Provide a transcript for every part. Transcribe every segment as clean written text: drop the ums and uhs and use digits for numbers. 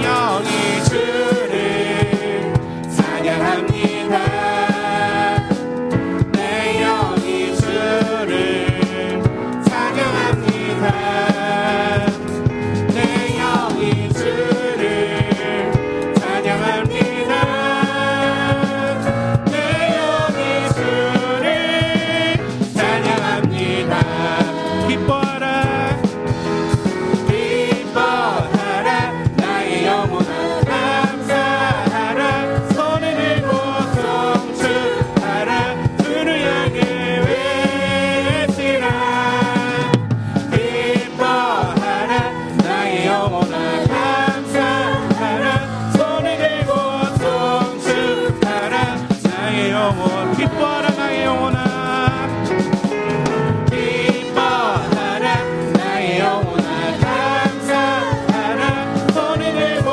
영이 주를 찬양합니다. 내 영이 주를 찬양합니다. 내 영이 주를 찬양합니다. 내 영이 주를 찬양합니다. 기뻐하라 기뻐하라 나의 영혼아 감사하라 손을 들고 송축하라 주를 향해 외치라 기뻐하라 나의 영혼아 감사하라 손을 들고 송축하라 나의 영혼 기뻐하라 나의 영혼아 기뻐하라 나의 영혼아 감사하라 손을 들고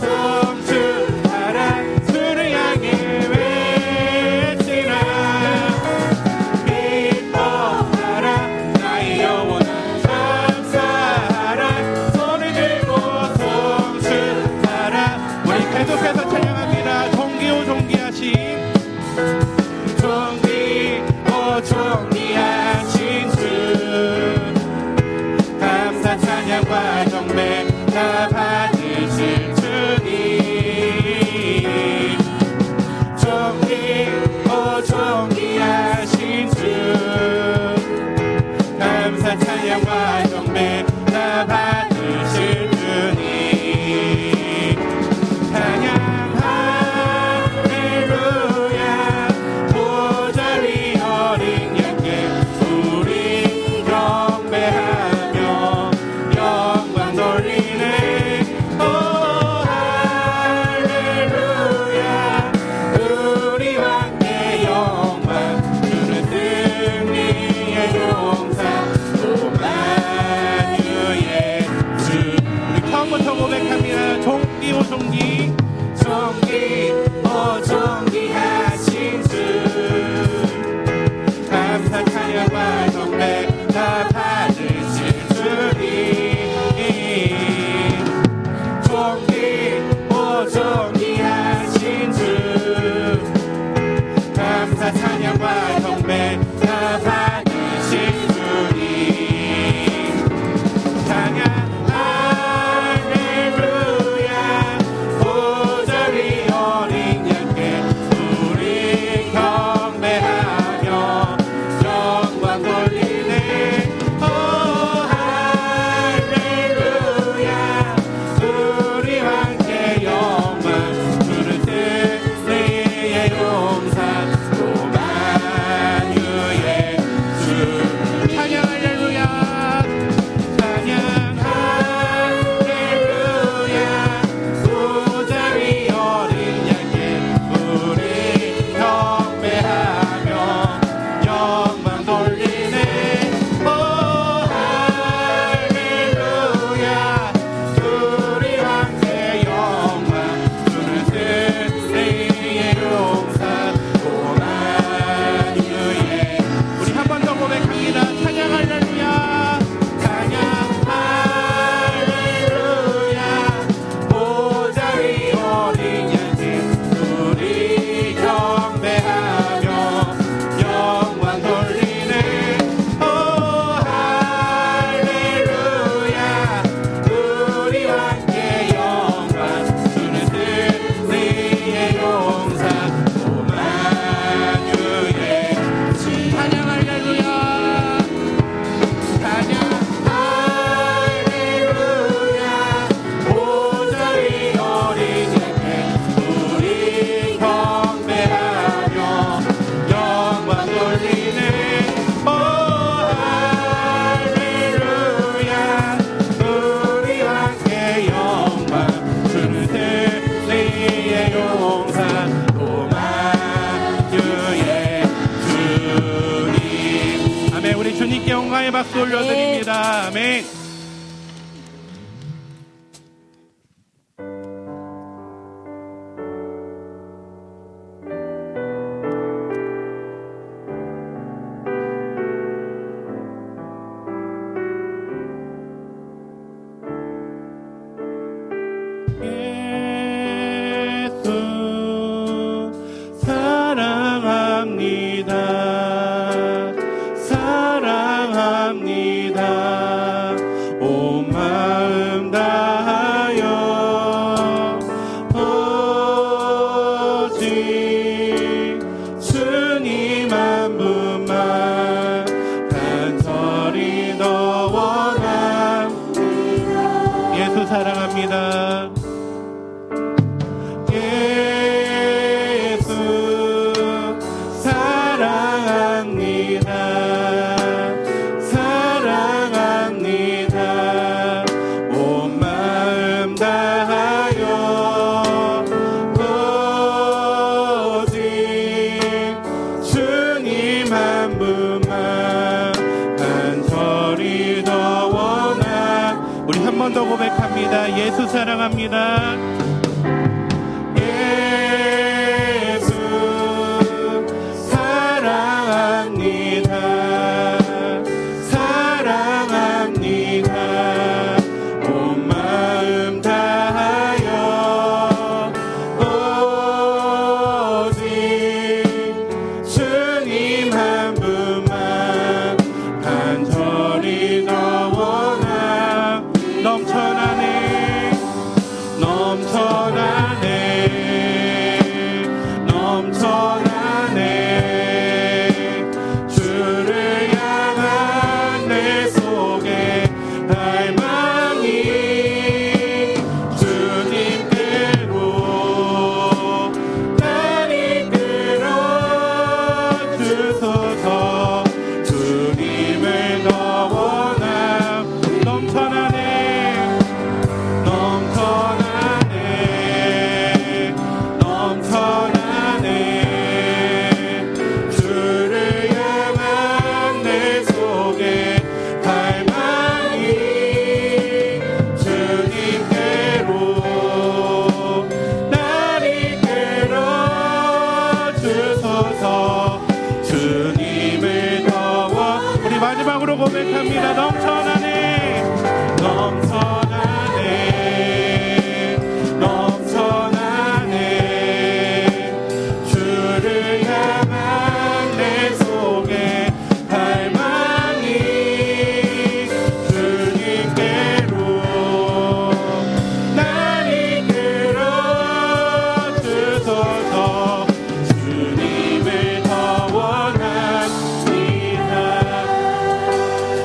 송축하라 주를 향해 외치라 기뻐하라 나의 영혼아 감사하라 손을 들고 송축하라 우리 계속해서 찬양합니다. 존귀오 존귀하신 존귀오 존귀하신 주 감사 찬양과 경배 다 받으실 주님 존귀오 존귀하신 주 감사 찬양과 경배 다 받으실 주님 찬양 할렐루야 보좌 위 어린 양께 우리 경배하며 영광 돌리네 오 할렐루야 우리 왕께 영광 주는 승리의 용사 오만유의 주 우리 처음부터 고백합니다. 존귀오 존귀 존귀오 존귀하신 주 감사 찬양과 경배 다 받으실 주님 존귀오 존귀하신 주 감사 찬양과 경배 다 받으실 주님 찬양 할렐루야 보좌 위 어린 양께 우리 경배하며 영광 돌리네 오 할렐루야 우리 왕께 영광 주는 승리의 용사 오만유의 주 찬양 할렐루야 찬양 할렐루야 보좌 위 어린 양께 우리 경배하며 영광 돌리네 오 할렐루야 우리 왕께 영광 주는 승리의 용사 오만유의 우리 한 번 더 고백합니다. 찬양 할렐루야 찬양 할렐루야 보좌 위 어린 양께 우리 경배하며 영광 돌리네 오 할렐루야 우리 왕께 영광 주는 승리의 용사 오만유의 찬양 할렐루야 찬양 할렐루야 보좌 위 어린 양께 우리 경배하며 영광 돌리네 오 할렐루야 우리 왕께 영광 주는 승리의 용사 오만유의 주님 아멘. 우리 주님께 영광의 박수 올려드립니다. 아멘. 고백합니다. 예수 사랑합니다. 예수 사랑합니다. 사랑합니다. 온 마음 다하여 오직 주님 한 분만 간절히 더 원하. 넘쳐나네 넘쳐나네 넘쳐나네. 주를 향한 내 속에 갈망이 주님께로 날 이끌어 주소서. 주님을 더 원함. 넘쳐나네 넘쳐나네 넘쳐나네. 주를 향한 내 속에 갈망이 주님께로 날 이끌어 주소서. 주님을 더 원. 우리 마지막으로 고백합니다. 넘쳐나네 넘쳐나네 넘쳐나네. 주를 향한 내 속에 갈망이 주님께로 날 이끌어 주소서. 주님을 더 원합니다.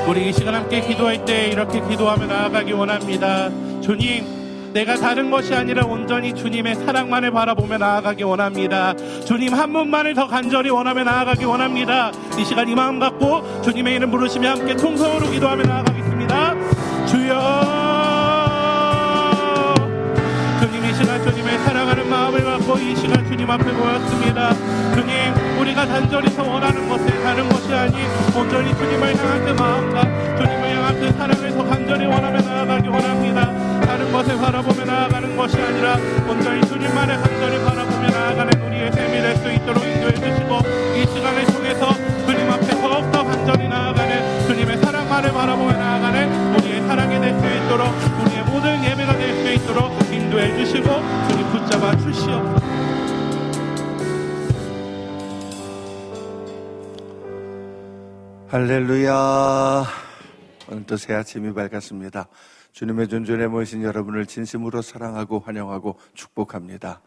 우리 이 시간 함께 기도할 때 이렇게 기도하며 나아가기 원합니다. 주님, 내가 다른 것이 아니라 온전히 주님의 사랑만을 바라보며 나아가기 원합니다. 주님 한 분만을 더 간절히 원하며 나아가기 원합니다. 이 시간 이 마음 갖고 주님의 이름 부르시며 함께 통성으로 기도하며 나아가겠습니다. 주여, 주님 이 시간 주님의 사랑하는 마음을 갖고 이 시간 주님 앞에 모였습니다. 주님, 우리가 단절히 더 원하는 것은 다른 것이 아닌 온전히 주님을 향한 그 마음과 주님을 향한 그 사랑을 더 간절히 원하며 나아가기 원합니다. 다른 것을 바라보며 나아가는 것이 아니라 온전히 주님만을 간절히 바라보며 나아가는 우리의 삶이 될 수 있도록 인도해 주시고, 이 시간을 통해서 주님 앞에 더욱더 간절히 나아가는 주님의 사랑만을 바라보며 나아가는 우리의 사랑이 될 수 있도록, 우리의 모든 예배가 될 수 있도록 인도해 주시고 주님 붙잡아 주시옵소서. 할렐루야. 오늘도 새 아침이 밝았습니다. 주님의 존전에 모이신 여러분을 진심으로 사랑하고 환영하고 축복합니다.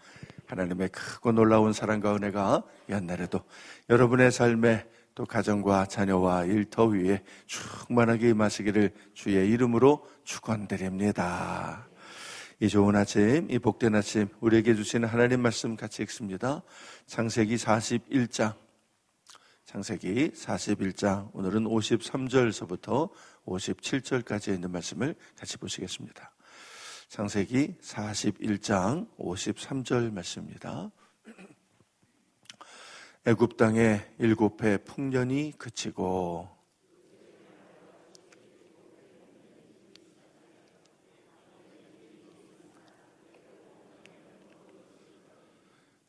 하나님의 크고 놀라운 사랑과 은혜가 옛날에도 여러분의 삶에 또 가정과 자녀와 일터 위에 충만하게 임하시기를 주의 이름으로 축원드립니다. 이 좋은 아침, 이 복된 아침, 우리에게 주시는 하나님 말씀 같이 읽습니다. 창세기 41장. 창세기 41장, 오늘은 53절서부터 57절까지 있는 말씀을 같이 보시겠습니다. 창세기 41장 53절 말씀입니다. 애굽 땅에 7해 풍년이 그치고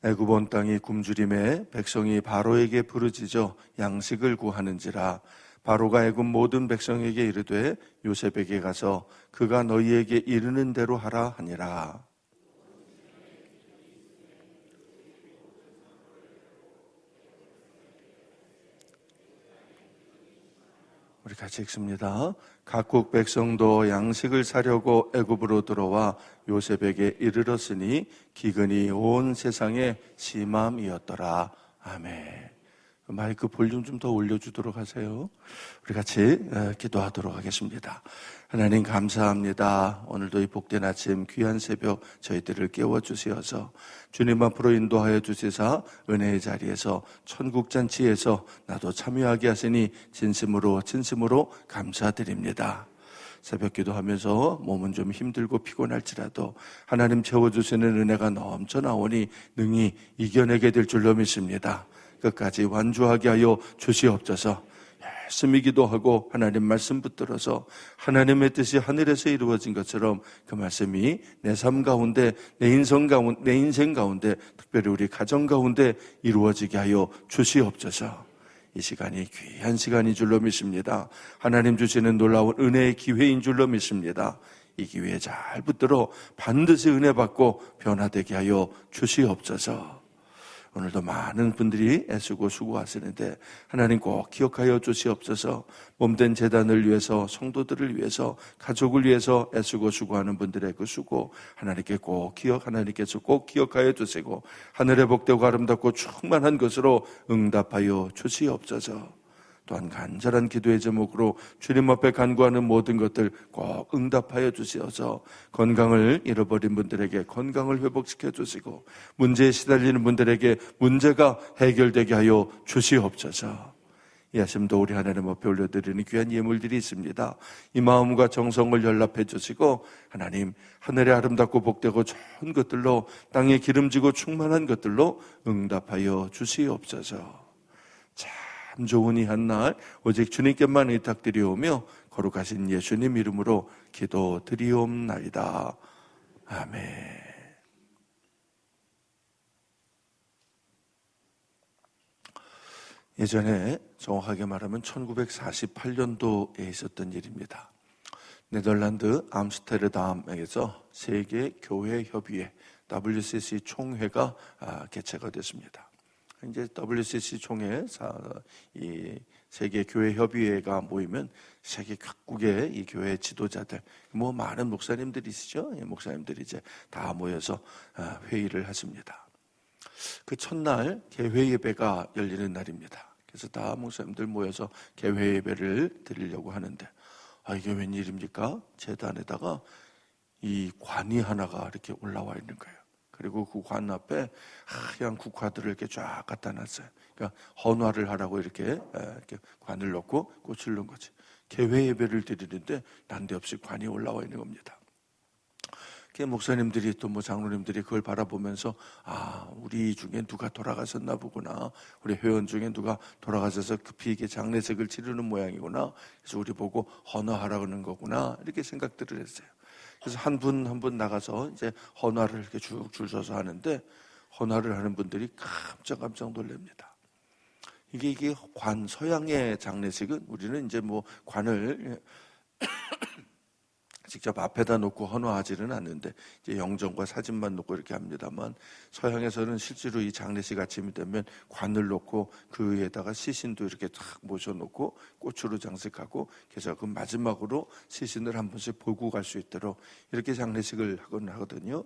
애굽 온 땅이 굶주림에 백성이 바로에게 부르짖어 양식을 구하는지라. 바로가 애굽 모든 백성에게 이르되 요셉에게 가서 그가 너희에게 이르는 대로 하라 하니라. 우리 같이 읽습니다. 각국 백성도 양식을 사려고 애굽으로 들어와 요셉에게 이르렀으니 기근이 온 세상에 심함이었더라. 아멘. 마이크 볼륨 좀 더 올려주도록 하세요. 우리 같이 기도하도록 하겠습니다. 하나님 감사합니다. 오늘도 이 복된 아침 귀한 새벽 저희들을 깨워주시어서 주님 앞으로 인도하여 주시사 은혜의 자리에서 천국잔치에서 나도 참여하게 하시니 진심으로 감사드립니다. 새벽 기도하면서 몸은 좀 힘들고 피곤할지라도 하나님 채워주시는 은혜가 넘쳐나오니 능히 이겨내게 될 줄로 믿습니다. 끝까지 완주하게 하여 주시옵소서. 열심히 기도하고 하나님 말씀 붙들어서 하나님의 뜻이 하늘에서 이루어진 것처럼 그 말씀이 내 삶 가운데, 내 인생 가운데, 특별히 우리 가정 가운데 이루어지게 하여 주시옵소서. 이 시간이 귀한 시간인 줄로 믿습니다. 하나님 주시는 놀라운 은혜의 기회인 줄로 믿습니다. 이 기회에 잘 붙들어 반드시 은혜 받고 변화되게 하여 주시옵소서. 오늘도 많은 분들이 애쓰고 수고하시는데 하나님 꼭 기억하여 주시옵소서. 몸된 재단을 위해서, 성도들을 위해서, 가족을 위해서 애쓰고 수고하는 분들의 그 수고 하나님께서 꼭 기억하여 주시고 하늘의 복되고 아름답고 충만한 것으로 응답하여 주시옵소서. 또한 간절한 기도의 제목으로 주님 앞에 간구하는 모든 것들 꼭 응답하여 주시어서 건강을 잃어버린 분들에게 건강을 회복시켜 주시고 문제에 시달리는 분들에게 문제가 해결되게 하여 주시옵소서. 이 아침도 우리 하나님 앞에 올려드리는 귀한 예물들이 있습니다. 이 마음과 정성을 연락해 주시고 하나님 하늘의 아름답고 복되고 좋은 것들로 땅에 기름지고 충만한 것들로 응답하여 주시옵소서. 참 좋은 이 한날 오직 주님께만 의탁드리오며 거룩하신 예수님 이름으로 기도드리옵나이다. 아멘. 예전에 정확하게 말하면 1948년도에 있었던 일입니다. 네덜란드 암스테르담에서 세계교회협의회 WCC 총회가 개최가 됐습니다. 이제 WCC 총회, 이 세계교회협의회가 모이면 세계 각국의 이 교회 지도자들, 많은 목사님들이시죠? 목사님들이 이제 다 모여서 회의를 하십니다. 그 첫날 개회 예배가 열리는 날입니다. 그래서 다 목사님들 모여서 개회 예배를 드리려고 하는데, 이게 웬일입니까? 제단에다가 이 관이 하나가 이렇게 올라와 있는 거예요. 그리고 그 관 앞에 하얀 국화들을 이렇게 쫙 갖다 놨어요. 그러니까 헌화를 하라고 이렇게 관을 놓고 꽃을 넣은 거지. 개회 예배를 드리는데 난데없이 관이 올라와 있는 겁니다. 목사님들이 또 장로님들이 그걸 바라보면서 우리 중에 누가 돌아가셨나 보구나. 우리 회원 중에 누가 돌아가셔서 급히 이게 장례식을 치르는 모양이구나. 그래서 우리 보고 헌화하라고 하는 거구나. 이렇게 생각들을 했어요. 그래서 한 분 한 분 나가서 이제 헌화를 이렇게 쭉 줄 서서 하는데 헌화를 하는 분들이 깜짝 놀랍니다. 이게 관, 서양의 장례식은 우리는 이제 관을 직접 앞에다 놓고 헌화하지는 않는데 이제 영정과 사진만 놓고 이렇게 합니다만 서양에서는 실제로 이 장례식 아침이 되면 관을 놓고 그 위에다가 시신도 이렇게 탁 모셔놓고 꽃으로 장식하고 그래서 그 마지막으로 시신을 한 번씩 보고 갈 수 있도록 이렇게 장례식을 하곤 하거든요.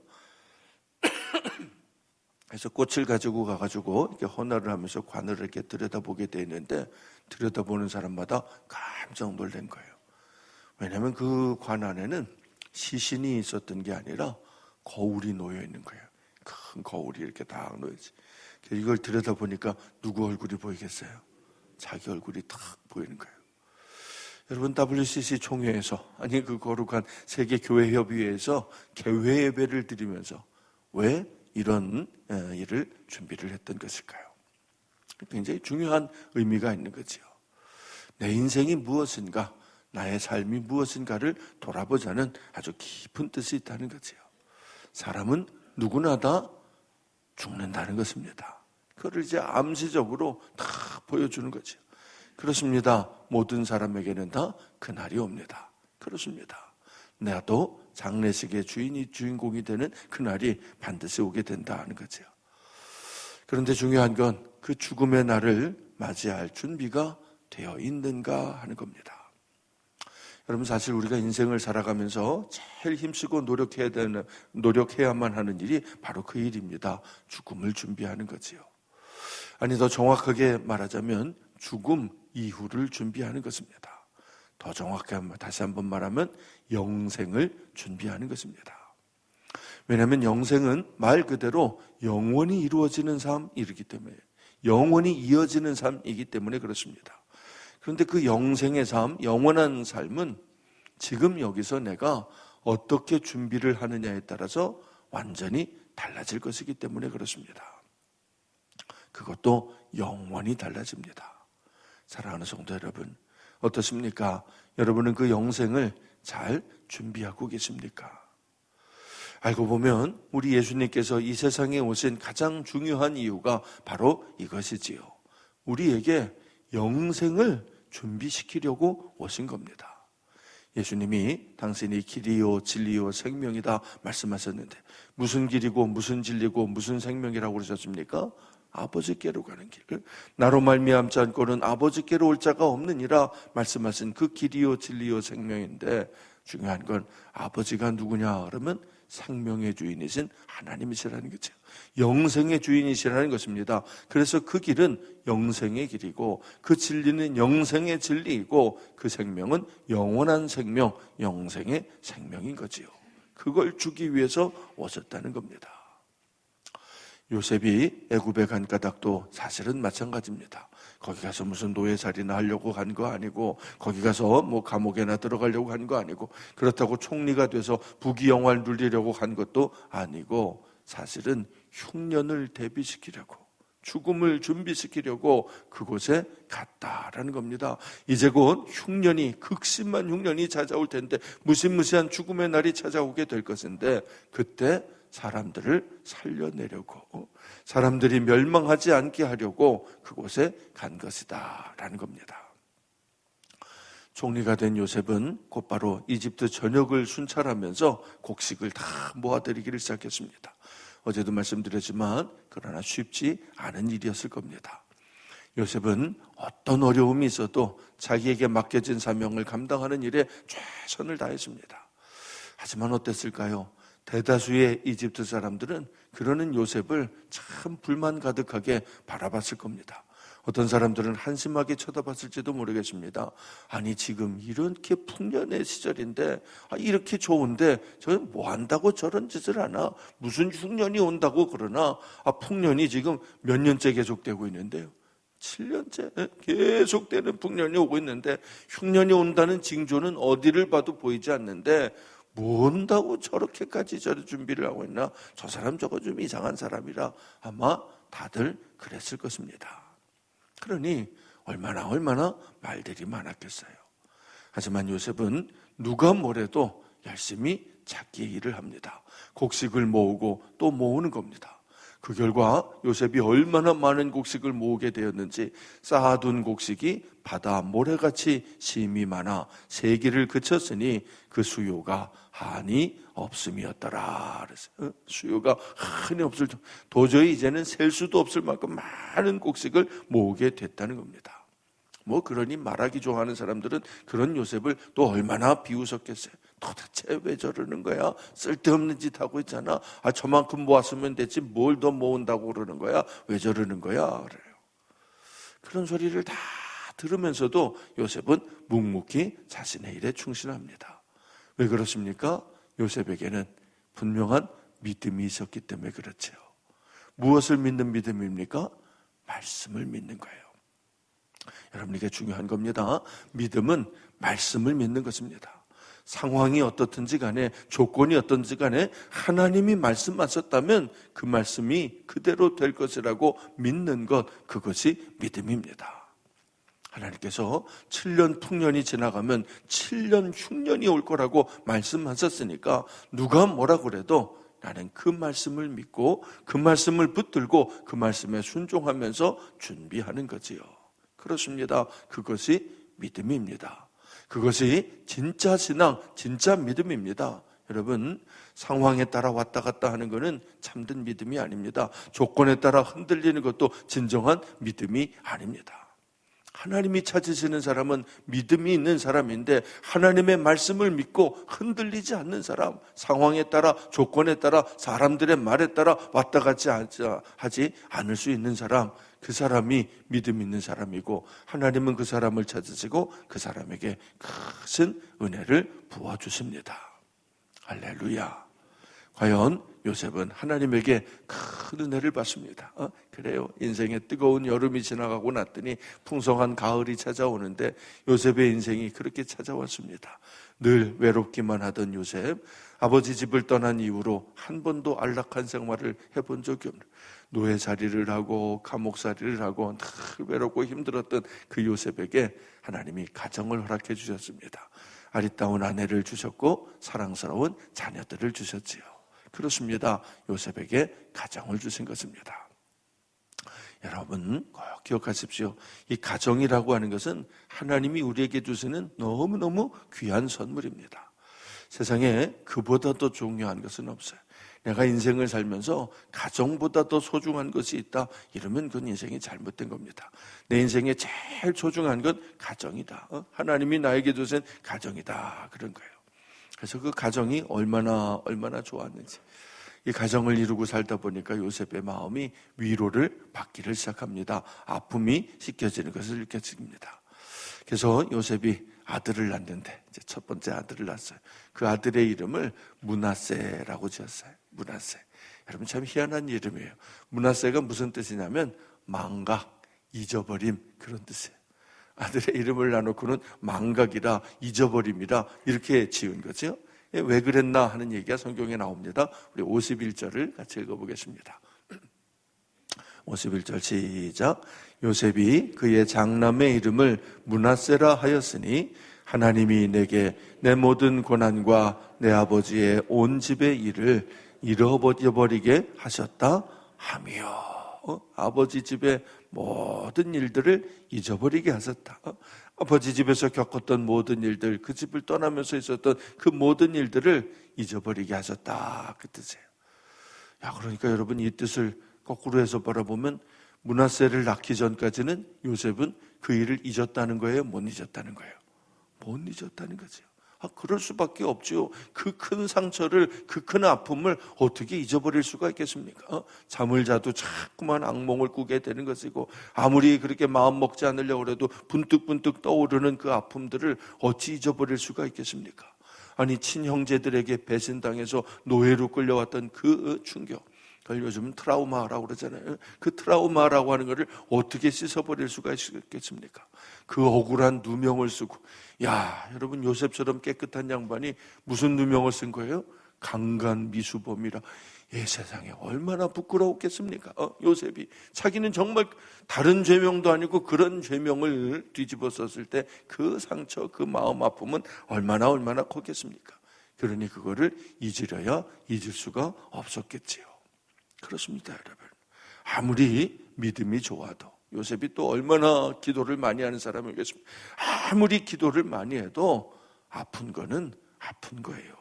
그래서 꽃을 가지고 가가지고 이렇게 헌화를 하면서 관을 이렇게 들여다보게 돼 있는데 들여다보는 사람마다 깜짝 놀란 거예요. 왜냐하면 그 관 안에는 시신이 있었던 게 아니라 거울이 놓여 있는 거예요. 큰 거울이 이렇게 딱 놓여있지. 이걸 들여다보니까 누구 얼굴이 보이겠어요? 자기 얼굴이 딱 보이는 거예요. 여러분, WCC 총회에서, 그 거룩한 세계교회협의회에서 개회 예배를 드리면서 왜 이런 일을 준비를 했던 것일까요? 굉장히 중요한 의미가 있는 거죠. 내 인생이 무엇인가, 나의 삶이 무엇인가를 돌아보자는 아주 깊은 뜻이 있다는 거죠. 사람은 누구나 다 죽는다는 것입니다. 그걸 이제 암시적으로 다 보여주는 거죠. 그렇습니다. 모든 사람에게는 다 그날이 옵니다. 그렇습니다. 나도 장례식의 주인공이 되는 그날이 반드시 오게 된다는 거죠. 그런데 중요한 건 그 죽음의 날을 맞이할 준비가 되어 있는가 하는 겁니다. 여러분, 사실 우리가 인생을 살아가면서 제일 힘쓰고 노력해야만 하는 일이 바로 그 일입니다. 죽음을 준비하는 거지요. 더 정확하게 말하자면 죽음 이후를 준비하는 것입니다. 더 정확하게 다시 한번 말하면 영생을 준비하는 것입니다. 왜냐하면 영생은 말 그대로 영원히 이루어지는 삶이기 때문에, 영원히 이어지는 삶이기 때문에 그렇습니다. 그런데 그 영생의 삶, 영원한 삶은 지금 여기서 내가 어떻게 준비를 하느냐에 따라서 완전히 달라질 것이기 때문에 그렇습니다. 그것도 영원히 달라집니다. 사랑하는 성도 여러분, 어떻습니까? 여러분은 그 영생을 잘 준비하고 계십니까? 알고 보면 우리 예수님께서 이 세상에 오신 가장 중요한 이유가 바로 이것이지요. 우리에게 영생을 준비시키려고 오신 겁니다. 예수님이 당신이 길이요 진리요 생명이다 말씀하셨는데 무슨 길이고 무슨 진리고 무슨 생명이라고 그러셨습니까? 아버지께로 가는 길, 나로 말미암지 않고는 아버지께로 올 자가 없느니라 말씀하신 그 길이요 진리요 생명인데, 중요한 건 아버지가 누구냐 그러면 생명의 주인이신 하나님이시라는 거죠. 영생의 주인이시라는 것입니다. 그래서 그 길은 영생의 길이고 그 진리는 영생의 진리이고 그 생명은 영원한 생명, 영생의 생명인 거지요. 그걸 주기 위해서 오셨다는 겁니다. 요셉이 애굽에 간 까닭도 사실은 마찬가지입니다. 거기 가서 무슨 노예살이나 하려고 간 거 아니고, 거기 가서 뭐 감옥에나 들어가려고 간 거 아니고, 그렇다고 총리가 돼서 부귀영화를 누리려고 간 것도 아니고, 사실은 흉년을 대비시키려고, 죽음을 준비시키려고 그곳에 갔다라는 겁니다. 이제 곧 흉년이, 극심한 흉년이 찾아올 텐데, 무시무시한 죽음의 날이 찾아오게 될 것인데, 그때 사람들을 살려내려고, 사람들이 멸망하지 않게 하려고 그곳에 간 것이다 라는 겁니다. 총리가 된 요셉은 곧바로 이집트 전역을 순찰하면서 곡식을 다 모아들이기를 시작했습니다. 어제도 말씀드렸지만 그러나 쉽지 않은 일이었을 겁니다. 요셉은 어떤 어려움이 있어도 자기에게 맡겨진 사명을 감당하는 일에 최선을 다했습니다. 하지만 어땠을까요? 대다수의 이집트 사람들은 그러는 요셉을 참 불만 가득하게 바라봤을 겁니다. 어떤 사람들은 한심하게 쳐다봤을지도 모르겠습니다. 아니 지금 이렇게 풍년의 시절인데 이렇게 좋은데 저 뭐 한다고 저런 짓을 하나? 무슨 흉년이 온다고 그러나? 풍년이 지금 몇 년째 계속되고 있는데요. 7년째 계속되는 풍년이 오고 있는데 흉년이 온다는 징조는 어디를 봐도 보이지 않는데 뭐 온다고 저렇게까지 저런 준비를 하고 있나? 저 사람 저거 좀 이상한 사람이라 아마 다들 그랬을 것입니다. 그러니 얼마나 말들이 많았겠어요. 하지만 요셉은 누가 뭐래도 열심히 자기의 일을 합니다. 곡식을 모으고 또 모으는 겁니다. 그 결과 요셉이 얼마나 많은 곡식을 모으게 되었는지 쌓아둔 곡식이 바다 모래같이 심이 많아 세기를 그쳤으니 그 수요가 한이 없음이었더라. 그래서 수요가 한이 없을 정도, 도저히 이제는 셀 수도 없을 만큼 많은 곡식을 모으게 됐다는 겁니다. 뭐 그러니 말하기 좋아하는 사람들은 그런 요셉을 또 얼마나 비웃었겠어요. 도대체 왜 저러는 거야? 쓸데없는 짓 하고 있잖아. 저만큼 모았으면 됐지 뭘 더 모은다고 그러는 거야? 왜 저러는 거야? 그래요. 그런 소리를 다 들으면서도 요셉은 묵묵히 자신의 일에 충실합니다. 왜 그렇습니까? 요셉에게는 분명한 믿음이 있었기 때문에 그렇죠. 무엇을 믿는 믿음입니까? 말씀을 믿는 거예요. 여러분에게 중요한 겁니다. 믿음은 말씀을 믿는 것입니다. 상황이 어떻든지 간에, 조건이 어떤지 간에 하나님이 말씀하셨다면 그 말씀이 그대로 될 것이라고 믿는 것, 그것이 믿음입니다. 하나님께서 7년 풍년이 지나가면 7년 흉년이 올 거라고 말씀하셨으니까 누가 뭐라 그래도 나는 그 말씀을 믿고 그 말씀을 붙들고 그 말씀에 순종하면서 준비하는 거지요. 그렇습니다. 그것이 믿음입니다. 그것이 진짜 신앙, 진짜 믿음입니다. 여러분, 상황에 따라 왔다 갔다 하는 것은 참된 믿음이 아닙니다. 조건에 따라 흔들리는 것도 진정한 믿음이 아닙니다. 하나님이 찾으시는 사람은 믿음이 있는 사람인데 하나님의 말씀을 믿고 흔들리지 않는 사람, 상황에 따라, 조건에 따라, 사람들의 말에 따라 왔다 갔다 하지 않을 수 있는 사람, 그 사람이 믿음 있는 사람이고 하나님은 그 사람을 찾으시고 그 사람에게 큰 은혜를 부어주십니다. 할렐루야. 과연 요셉은 하나님에게 큰 은혜를 받습니다. 그래요. 인생의 뜨거운 여름이 지나가고 났더니 풍성한 가을이 찾아오는데 요셉의 인생이 그렇게 찾아왔습니다. 늘 외롭기만 하던 요셉, 아버지 집을 떠난 이후로 한 번도 안락한 생활을 해본 적이 없는, 노예살이를 하고 감옥살이를 하고 늘 외롭고 힘들었던 그 요셉에게 하나님이 가정을 허락해 주셨습니다. 아리따운 아내를 주셨고 사랑스러운 자녀들을 주셨지요. 그렇습니다. 요셉에게 가정을 주신 것입니다. 여러분 꼭 기억하십시오. 이 가정이라고 하는 것은 하나님이 우리에게 주시는 너무너무 귀한 선물입니다. 세상에 그보다 더 중요한 것은 없어요. 내가 인생을 살면서 가정보다 더 소중한 것이 있다, 이러면 그건 인생이 잘못된 겁니다. 내 인생에 제일 소중한 건 가정이다. 하나님이 나에게 주신 가정이다, 그런 거예요. 그래서 그 가정이 얼마나 좋았는지, 이 가정을 이루고 살다 보니까 요셉의 마음이 위로를 받기를 시작합니다. 아픔이 씻겨지는 것을 느껴집니다. 그래서 요셉이 아들을 낳는데, 이제 첫 번째 아들을 낳았어요. 그 아들의 이름을 므낫세라고 지었어요. 므낫세. 여러분 참 희한한 이름이에요. 므낫세가 무슨 뜻이냐면 망각, 잊어버림, 그런 뜻이에요. 아들의 이름을 나놓고는 망각이라 잊어버림이라 이렇게 지은 거죠. 왜 그랬나 하는 얘기가 성경에 나옵니다. 우리 51절을 같이 읽어보겠습니다. 51절 시작. 요셉이 그의 장남의 이름을 므낫세라 하였으니 하나님이 내게 내 모든 고난과 내 아버지의 온 집의 일을 잃어버리게 하셨다 하며, 아버지 집의 모든 일들을 잊어버리게 하셨다. 아버지 집에서 겪었던 모든 일들, 그 집을 떠나면서 있었던 그 모든 일들을 잊어버리게 하셨다, 그 뜻이에요. 그러니까 여러분 이 뜻을 거꾸로 해서 바라보면 므낫세를 낳기 전까지는 요셉은 그 일을 잊었다는 거예요? 못 잊었다는 거예요? 못 잊었다는 거죠. 그럴 수밖에 없죠. 그 큰 상처를, 그 큰 아픔을 어떻게 잊어버릴 수가 있겠습니까? 잠을 자도 자꾸만 악몽을 꾸게 되는 것이고, 아무리 그렇게 마음 먹지 않으려고 해도 분뜩분뜩 떠오르는 그 아픔들을 어찌 잊어버릴 수가 있겠습니까? 아니, 친형제들에게 배신당해서 노예로 끌려왔던 그 충격, 그걸 요즘은 트라우마라고 그러잖아요. 그 트라우마라고 하는 것을 어떻게 씻어버릴 수가 있겠습니까? 그 억울한 누명을 쓰고, 여러분 요셉처럼 깨끗한 양반이 무슨 누명을 쓴 거예요? 강간미수범이라. 세상에 얼마나 부끄러웠겠습니까? 요셉이 자기는 정말 다른 죄명도 아니고 그런 죄명을 뒤집어 썼을 때 그 상처, 그 마음 아픔은 얼마나 컸겠습니까? 그러니 그거를 잊으려야 잊을 수가 없었겠지요. 그렇습니다, 여러분. 아무리 믿음이 좋아도, 요셉이 또 얼마나 기도를 많이 하는 사람이겠습니까? 아무리 기도를 많이 해도 아픈 거는 아픈 거예요.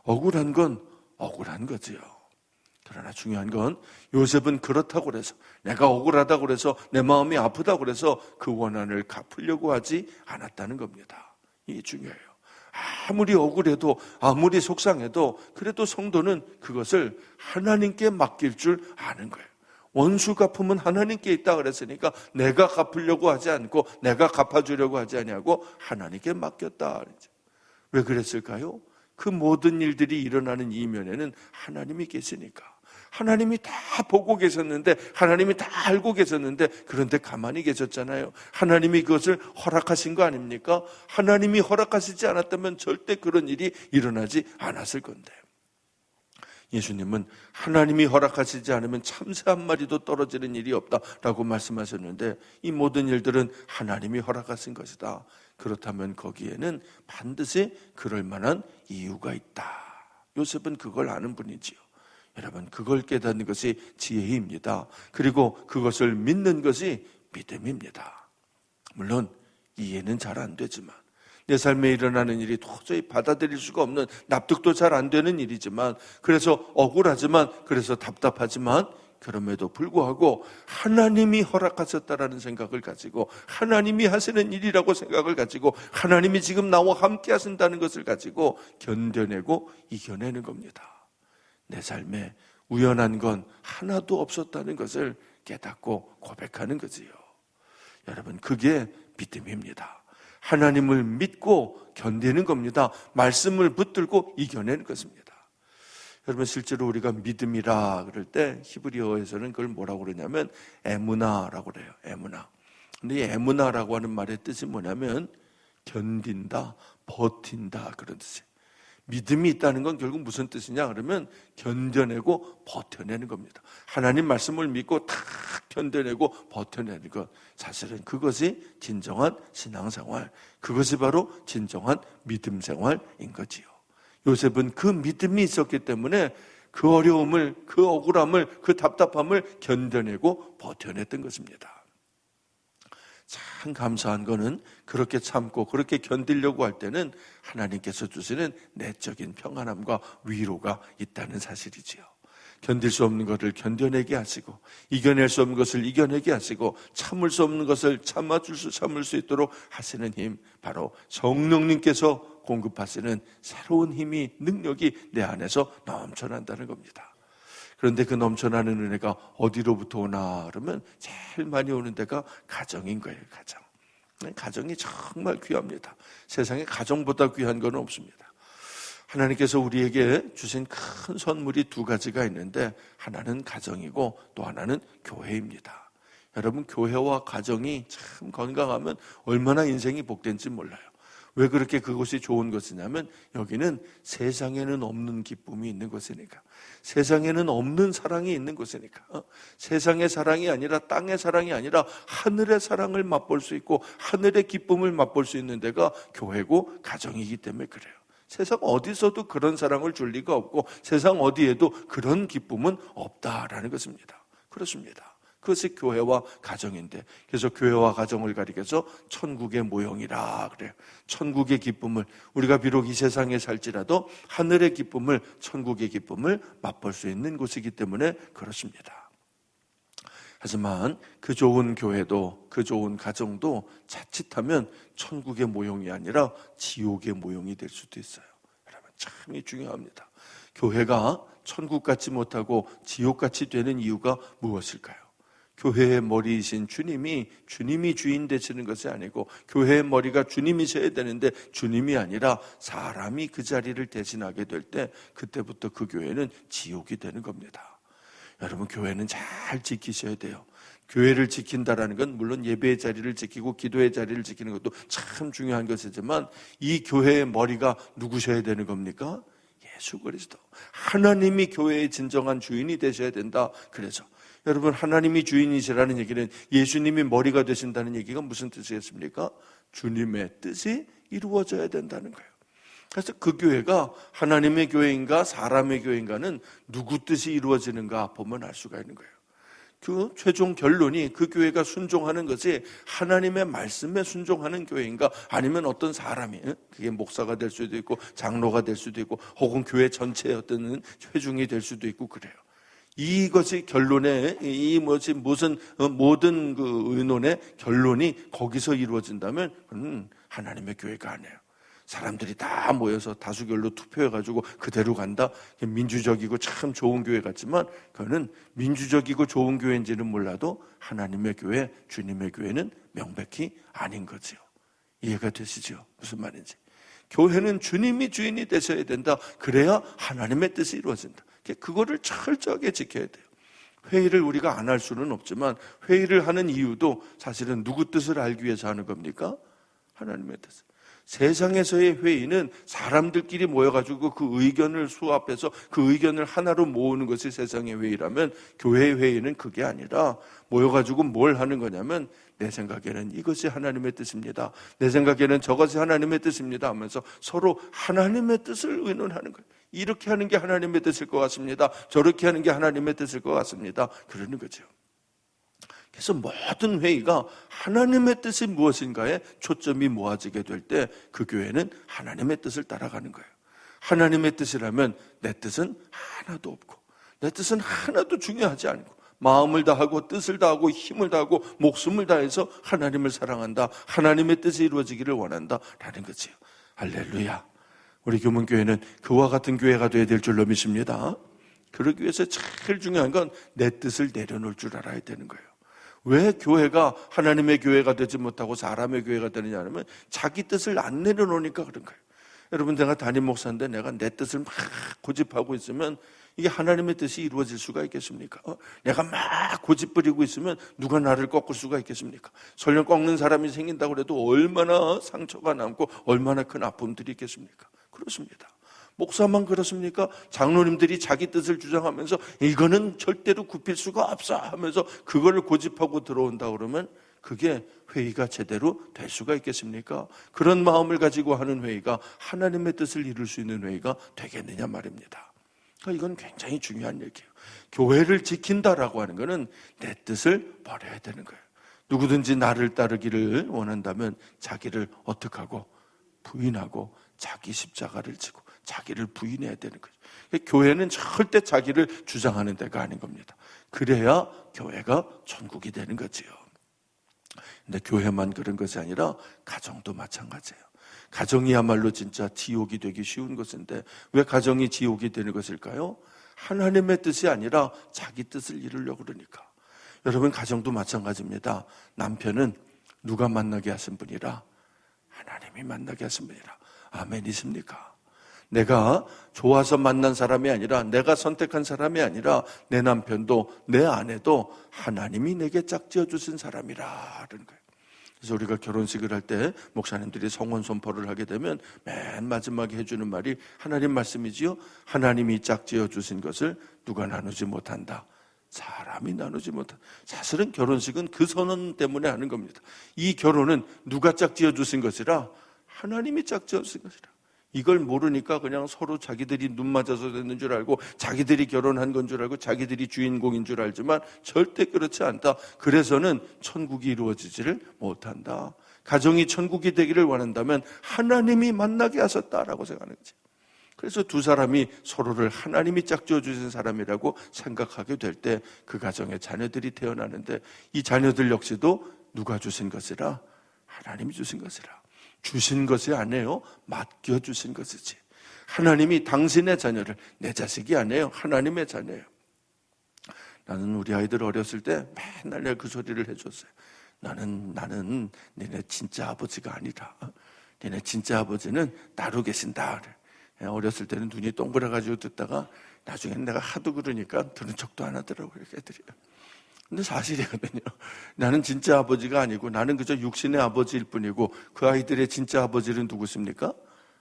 억울한 건 억울한 거지요. 그러나 중요한 건 요셉은 그렇다고 그래서, 내가 억울하다고 그래서, 내 마음이 아프다고 그래서 그 원한을 갚으려고 하지 않았다는 겁니다. 이게 중요해요. 아무리 억울해도, 아무리 속상해도, 그래도 성도는 그것을 하나님께 맡길 줄 아는 거예요. 원수 갚음은 하나님께 있다 그랬으니까 내가 갚으려고 하지 않고, 내가 갚아주려고 하지 아니하고 하나님께 맡겼다. 왜 그랬을까요? 그 모든 일들이 일어나는 이면에는 하나님이 계시니까. 하나님이 다 보고 계셨는데, 하나님이 다 알고 계셨는데, 그런데 가만히 계셨잖아요. 하나님이 그것을 허락하신 거 아닙니까? 하나님이 허락하시지 않았다면 절대 그런 일이 일어나지 않았을 건데, 예수님은 하나님이 허락하시지 않으면 참새 한 마리도 떨어지는 일이 없다라고 말씀하셨는데, 이 모든 일들은 하나님이 허락하신 것이다. 그렇다면 거기에는 반드시 그럴 만한 이유가 있다. 요셉은 그걸 아는 분이지요. 여러분, 그걸 깨닫는 것이 지혜입니다. 그리고 그것을 믿는 것이 믿음입니다. 물론 이해는 잘 안 되지만, 내 삶에 일어나는 일이 도저히 받아들일 수가 없는, 납득도 잘 안 되는 일이지만, 그래서 억울하지만, 그래서 답답하지만, 그럼에도 불구하고 하나님이 허락하셨다라는 생각을 가지고, 하나님이 하시는 일이라고 생각을 가지고, 하나님이 지금 나와 함께 하신다는 것을 가지고 견뎌내고 이겨내는 겁니다. 내 삶에 우연한 건 하나도 없었다는 것을 깨닫고 고백하는 거지요. 여러분, 그게 믿음입니다. 하나님을 믿고 견디는 겁니다. 말씀을 붙들고 이겨내는 것입니다. 여러분, 실제로 우리가 믿음이라 그럴 때 히브리어에서는 그걸 뭐라고 그러냐면 에무나라고 그래요. 에무나. 근데 이 에무나라고 하는 말의 뜻이 뭐냐면 견딘다, 버틴다, 그런 뜻이에요. 믿음이 있다는 건 결국 무슨 뜻이냐 그러면 견뎌내고 버텨내는 겁니다. 하나님 말씀을 믿고 다 견뎌내고 버텨내는 것, 사실은 그것이 진정한 신앙생활, 그것이 바로 진정한 믿음 생활인 거지요. 요셉은 그 믿음이 있었기 때문에 그 어려움을, 그 억울함을, 그 답답함을 견뎌내고 버텨냈던 것입니다. 참 감사한 거는 그렇게 참고 그렇게 견디려고 할 때는 하나님께서 주시는 내적인 평안함과 위로가 있다는 사실이지요. 견딜 수 없는 것을 견뎌내게 하시고, 이겨낼 수 없는 것을 이겨내게 하시고, 참을 수 없는 것을 참을 수 있도록 하시는 힘, 바로 성령님께서 공급하시는 새로운 힘이, 능력이 내 안에서 넘쳐난다는 겁니다. 그런데 그 넘쳐나는 은혜가 어디로부터 오나 그러면 제일 많이 오는 데가 가정인 거예요. 가정. 가정이 정말 귀합니다. 세상에 가정보다 귀한 건 없습니다. 하나님께서 우리에게 주신 큰 선물이 두 가지가 있는데, 하나는 가정이고 또 하나는 교회입니다. 여러분, 교회와 가정이 참 건강하면 얼마나 인생이 복된지 몰라요. 왜 그렇게 그것이 좋은 것이냐면, 여기는 세상에는 없는 기쁨이 있는 곳이니까, 세상에는 없는 사랑이 있는 곳이니까, 세상의 사랑이 아니라, 땅의 사랑이 아니라 하늘의 사랑을 맛볼 수 있고 하늘의 기쁨을 맛볼 수 있는 데가 교회고 가정이기 때문에 그래요. 세상 어디서도 그런 사랑을 줄 리가 없고 세상 어디에도 그런 기쁨은 없다라는 것입니다. 그렇습니다. 그것이 교회와 가정인데, 그래서 교회와 가정을 가리켜서 천국의 모형이라 그래요. 천국의 기쁨을, 우리가 비록 이 세상에 살지라도 하늘의 기쁨을, 천국의 기쁨을 맛볼 수 있는 곳이기 때문에 그렇습니다. 하지만 그 좋은 교회도, 그 좋은 가정도 자칫하면 천국의 모형이 아니라 지옥의 모형이 될 수도 있어요. 여러분, 참 중요합니다. 교회가 천국같이 못하고 지옥같이 되는 이유가 무엇일까요? 교회의 머리이신 주님이 주인 되시는 것이 아니고, 교회의 머리가 주님이셔야 되는데 주님이 아니라 사람이 그 자리를 대신하게 될 때, 그때부터 그 교회는 지옥이 되는 겁니다. 여러분, 교회는 잘 지키셔야 돼요. 교회를 지킨다라는 건 물론 예배의 자리를 지키고 기도의 자리를 지키는 것도 참 중요한 것이지만, 이 교회의 머리가 누구셔야 되는 겁니까? 예수 그리스도. 하나님이 교회의 진정한 주인이 되셔야 된다. 그래서 여러분, 하나님이 주인이시라는 얘기는 예수님이 머리가 되신다는 얘기가 무슨 뜻이겠습니까? 주님의 뜻이 이루어져야 된다는 거예요. 그래서 그 교회가 하나님의 교회인가 사람의 교회인가는 누구 뜻이 이루어지는가 보면 알 수가 있는 거예요. 그 최종 결론이 그 교회가 순종하는 것이 하나님의 말씀에 순종하는 교회인가, 아니면 어떤 사람이, 그게 목사가 될 수도 있고 장로가 될 수도 있고 혹은 교회 전체의 어떤 회중이 될 수도 있고 그래요. 이것이 결론의, 무슨 모든 그 의논의 결론이 거기서 이루어진다면 그건 하나님의 교회가 아니에요. 사람들이 다 모여서 다수결로 투표해가지고 그대로 간다? 민주적이고 참 좋은 교회 같지만 그거는 민주적이고 좋은 교회인지는 몰라도 하나님의 교회, 주님의 교회는 명백히 아닌 거지요. 이해가 되시죠? 무슨 말인지. 교회는 주님이 주인이 되셔야 된다. 그래야 하나님의 뜻이 이루어진다. 그거를 철저하게 지켜야 돼요. 회의를 우리가 안 할 수는 없지만 회의를 하는 이유도 사실은 누구 뜻을 알기 위해서 하는 겁니까? 하나님의 뜻. 세상에서의 회의는 사람들끼리 모여가지고 그 의견을 수합해서 그 의견을 하나로 모으는 것이 세상의 회의라면, 교회의 회의는 그게 아니라 모여가지고 뭘 하는 거냐면, 내 생각에는 이것이 하나님의 뜻입니다, 내 생각에는 저것이 하나님의 뜻입니다 하면서 서로 하나님의 뜻을 의논하는 거예요. 이렇게 하는 게 하나님의 뜻일 것 같습니다, 저렇게 하는 게 하나님의 뜻일 것 같습니다, 그러는 거죠. 그래서 모든 회의가 하나님의 뜻이 무엇인가에 초점이 모아지게 될 때 그 교회는 하나님의 뜻을 따라가는 거예요. 하나님의 뜻이라면 내 뜻은 하나도 없고 내 뜻은 하나도 중요하지 않고 마음을 다하고 뜻을 다하고 힘을 다하고 목숨을 다해서 하나님을 사랑한다, 하나님의 뜻이 이루어지기를 원한다 라는 거지요. 할렐루야. 우리 교문교회는 그와 같은 교회가 되어야 될 줄로 믿습니다. 그러기 위해서 제일 중요한 건 내 뜻을 내려놓을 줄 알아야 되는 거예요. 왜 교회가 하나님의 교회가 되지 못하고 사람의 교회가 되느냐 하면 자기 뜻을 안 내려놓으니까 그런 거예요. 여러분, 내가 담임 목사인데 내가 내 뜻을 막 고집하고 있으면 이게 하나님의 뜻이 이루어질 수가 있겠습니까? 내가 막 고집 부리고 있으면 누가 나를 꺾을 수가 있겠습니까? 설령 꺾는 사람이 생긴다고 해도 얼마나 상처가 남고 얼마나 큰 아픔들이 있겠습니까? 그렇습니다. 목사만 그렇습니까? 장로님들이 자기 뜻을 주장하면서 이거는 절대로 굽힐 수가 없어 하면서 그걸 고집하고 들어온다 그러면 그게 회의가 제대로 될 수가 있겠습니까? 그런 마음을 가지고 하는 회의가 하나님의 뜻을 이룰 수 있는 회의가 되겠느냐 말입니다. 그러니까 이건 굉장히 중요한 얘기예요. 교회를 지킨다라고 하는 것은 내 뜻을 버려야 되는 거예요. 누구든지 나를 따르기를 원한다면 자기를 어떻게 하고 부인하고 자기 십자가를 지고 자기를 부인해야 되는 거죠. 교회는 절대 자기를 주장하는 데가 아닌 겁니다. 그래야 교회가 천국이 되는 거지요. 근데 교회만 그런 것이 아니라 가정도 마찬가지예요. 가정이야말로 진짜 지옥이 되기 쉬운 것인데 왜 가정이 지옥이 되는 것일까요? 하나님의 뜻이 아니라 자기 뜻을 이루려고 그러니까. 여러분 가정도 마찬가지입니다. 남편은 누가 만나게 하신 분이라? 하나님이 만나게 하신 분이라. 아멘이십니까? 내가 좋아서 만난 사람이 아니라 내가 선택한 사람이 아니라 내 남편도 내 아내도 하나님이 내게 짝지어 주신 사람이라는 거예요. 그래서 우리가 결혼식을 할 때 목사님들이 성원 선포를 하게 되면 맨 마지막에 해주는 말이 하나님 말씀이지요. 하나님이 짝지어 주신 것을 누가 나누지 못한다. 사람이 나누지 못한다. 사실은 결혼식은 그 선언 때문에 하는 겁니다. 이 결혼은 누가 짝지어 주신 것이라 하나님이 짝지어 주신 것이라. 이걸 모르니까 그냥 서로 자기들이 눈 맞아서 됐는 줄 알고 자기들이 결혼한 건 줄 알고 자기들이 주인공인 줄 알지만 절대 그렇지 않다. 그래서는 천국이 이루어지지를 못한다. 가정이 천국이 되기를 원한다면 하나님이 만나게 하셨다라고 생각하는 거죠. 그래서 두 사람이 서로를 하나님이 짝지어 주신 사람이라고 생각하게 될 때 그 가정에 자녀들이 태어나는데 이 자녀들 역시도 누가 주신 것이라? 하나님이 주신 것이라. 주신 것이 아니에요. 맡겨주신 것이지. 하나님이 당신의 자녀를 내 자식이 아니에요. 하나님의 자녀예요. 나는 우리 아이들 어렸을 때 맨날 내가 그 소리를 해줬어요. 나는 니네 진짜 아버지가 아니라 니네 진짜 아버지는 따로 계신다. 어렸을 때는 눈이 동그래가지고 듣다가 나중에는 내가 하도 그러니까 들은 척도 안 하더라고요. 애들이. 근데 사실이거든요. 나는 진짜 아버지가 아니고 나는 그저 육신의 아버지일 뿐이고 그 아이들의 진짜 아버지는 누구십니까?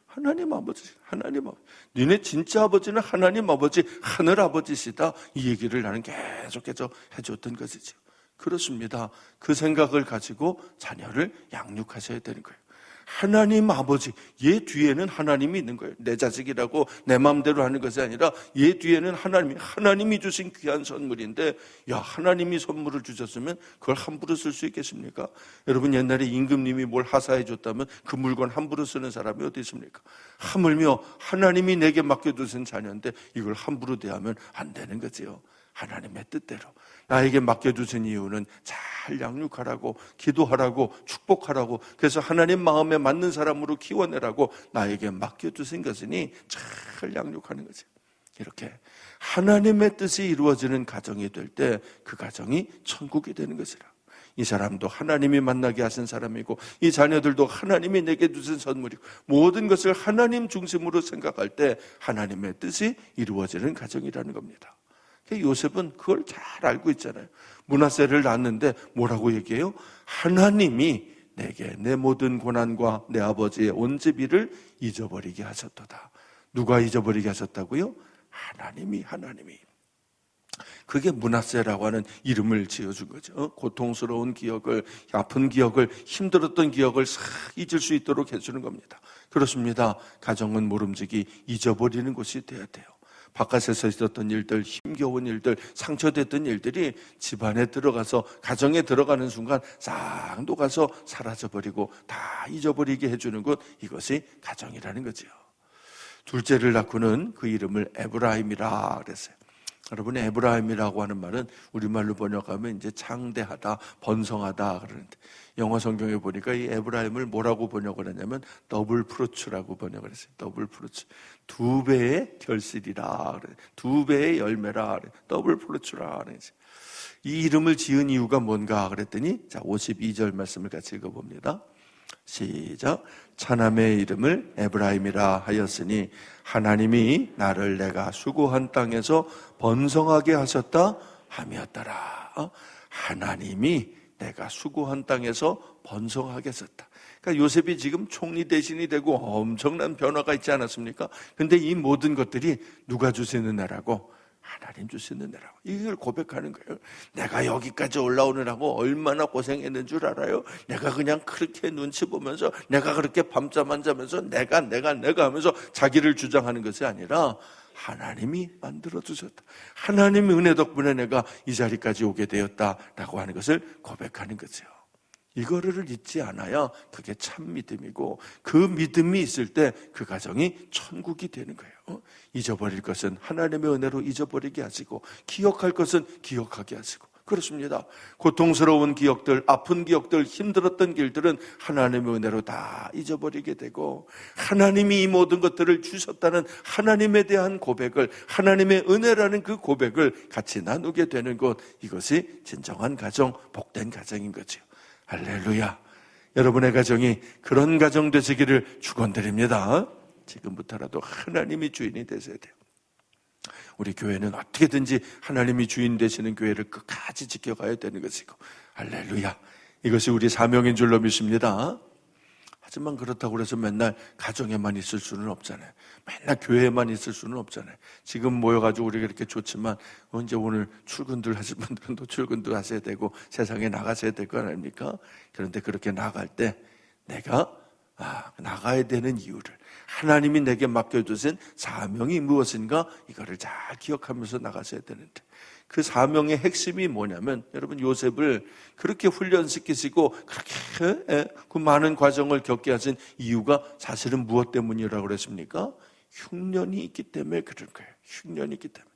하나님 아버지. 하나님 아버지. 너네 진짜 아버지는 하나님 아버지, 하늘 아버지시다. 이 얘기를 나는 계속해서 해줬던 것이죠. 그렇습니다. 그 생각을 가지고 자녀를 양육하셔야 되는 거예요. 하나님 아버지, 얘 뒤에는 하나님이 있는 거예요. 내 자식이라고 내 마음대로 하는 것이 아니라 얘 뒤에는 하나님이 주신 귀한 선물인데 야, 하나님이 선물을 주셨으면 그걸 함부로 쓸 수 있겠습니까? 여러분 옛날에 임금님이 뭘 하사해 줬다면 그 물건 함부로 쓰는 사람이 어디 있습니까? 하물며 하나님이 내게 맡겨두신 자녀인데 이걸 함부로 대하면 안 되는 거지요. 하나님의 뜻대로 나에게 맡겨주신 이유는 잘 양육하라고, 기도하라고, 축복하라고, 그래서 하나님 마음에 맞는 사람으로 키워내라고 나에게 맡겨주신 것이니 잘 양육하는 거지. 이렇게 하나님의 뜻이 이루어지는 가정이 될 때 그 가정이 천국이 되는 것이라. 이 사람도 하나님이 만나게 하신 사람이고 이 자녀들도 하나님이 내게 주신 선물이고 모든 것을 하나님 중심으로 생각할 때 하나님의 뜻이 이루어지는 가정이라는 겁니다. 요셉은 그걸 잘 알고 있잖아요. 므낫세를 낳았는데 뭐라고 얘기해요? 하나님이 내게 내 모든 고난과 내 아버지의 온 집이를 잊어버리게 하셨도다. 누가 잊어버리게 하셨다고요? 하나님이. 그게 므낫세라고 하는 이름을 지어준 거죠. 고통스러운 기억을, 아픈 기억을, 힘들었던 기억을 싹 잊을 수 있도록 해주는 겁니다. 그렇습니다. 가정은 모름지기 잊어버리는 곳이 돼야 돼요. 바깥에서 있었던 일들, 힘겨운 일들, 상처됐던 일들이 집안에 들어가서 가정에 들어가는 순간 싹 녹아서 사라져버리고 다 잊어버리게 해주는 것, 이것이 가정이라는 거죠. 둘째를 낳고는 그 이름을 에브라임이라 그랬어요. 여러분, 에브라임이라고 하는 말은 우리말로 번역하면 이제 창대하다, 번성하다 그러는데 영어 성경에 보니까 이 에브라임을 뭐라고 번역을 했냐면 더블 프루츠라고 번역을 했어요. 더블 프루츠. 두 배의 결실이라 그래. 두 배의 열매라 그래. 더블 프루츠라 그래. 이 이름을 지은 이유가 뭔가 그랬더니 자, 52절 말씀을 같이 읽어봅니다. 시작. 차남의 이름을 에브라임이라 하였으니 하나님이 나를 내가 수고한 땅에서 번성하게 하셨다 함이었더라. 하나님이 내가 수고한 땅에서 번성하게 하셨다. 그러니까 요셉이 지금 총리 대신이 되고 엄청난 변화가 있지 않았습니까? 근데 이 모든 것들이 누가 주시는 나라고? 하나님 주시는 나라고. 이걸 고백하는 거예요. 내가 여기까지 올라오느라고 얼마나 고생했는 줄 알아요? 내가 그냥 그렇게 눈치 보면서, 내가 그렇게 밤잠 안 자면서 내가 하면서 자기를 주장하는 것이 아니라 하나님이 만들어 주셨다. 하나님의 은혜 덕분에 내가 이 자리까지 오게 되었다라고 하는 것을 고백하는 거죠. 이거를 잊지 않아야 그게 참 믿음이고, 그 믿음이 있을 때 그 가정이 천국이 되는 거예요. 잊어버릴 것은 하나님의 은혜로 잊어버리게 하시고, 기억할 것은 기억하게 하시고. 그렇습니다. 고통스러운 기억들, 아픈 기억들, 힘들었던 길들은 하나님의 은혜로 다 잊어버리게 되고, 하나님이 이 모든 것들을 주셨다는 하나님에 대한 고백을, 하나님의 은혜라는 그 고백을 같이 나누게 되는 것, 이것이 진정한 가정, 복된 가정인 거죠. 할렐루야. 여러분의 가정이 그런 가정 되시기를 축원드립니다. 지금부터라도 하나님이 주인이 되셔야 돼요. 우리 교회는 어떻게든지 하나님이 주인 되시는 교회를 끝까지 지켜가야 되는 것이고, 할렐루야. 이것이 우리 사명인 줄로 믿습니다. 하지만 그렇다고 해서 맨날 가정에만 있을 수는 없잖아요. 맨날 교회에만 있을 수는 없잖아요. 지금 모여가지고 우리가 이렇게 좋지만, 언제 오늘 출근들 하실 분들은 또 출근도 하셔야 되고 세상에 나가셔야 될 거 아닙니까? 그런데 그렇게 나갈 때 내가 나가야 되는 이유를, 하나님이 내게 맡겨주신 사명이 무엇인가, 이거를 잘 기억하면서 나가셔야 되는데, 그 사명의 핵심이 뭐냐면, 여러분 요셉을 그렇게 훈련시키시고 그렇게 그 많은 과정을 겪게 하신 이유가 사실은 무엇 때문이라고 그랬습니까? 흉년이 있기 때문에 그런 거예요. 흉년이 있기 때문에.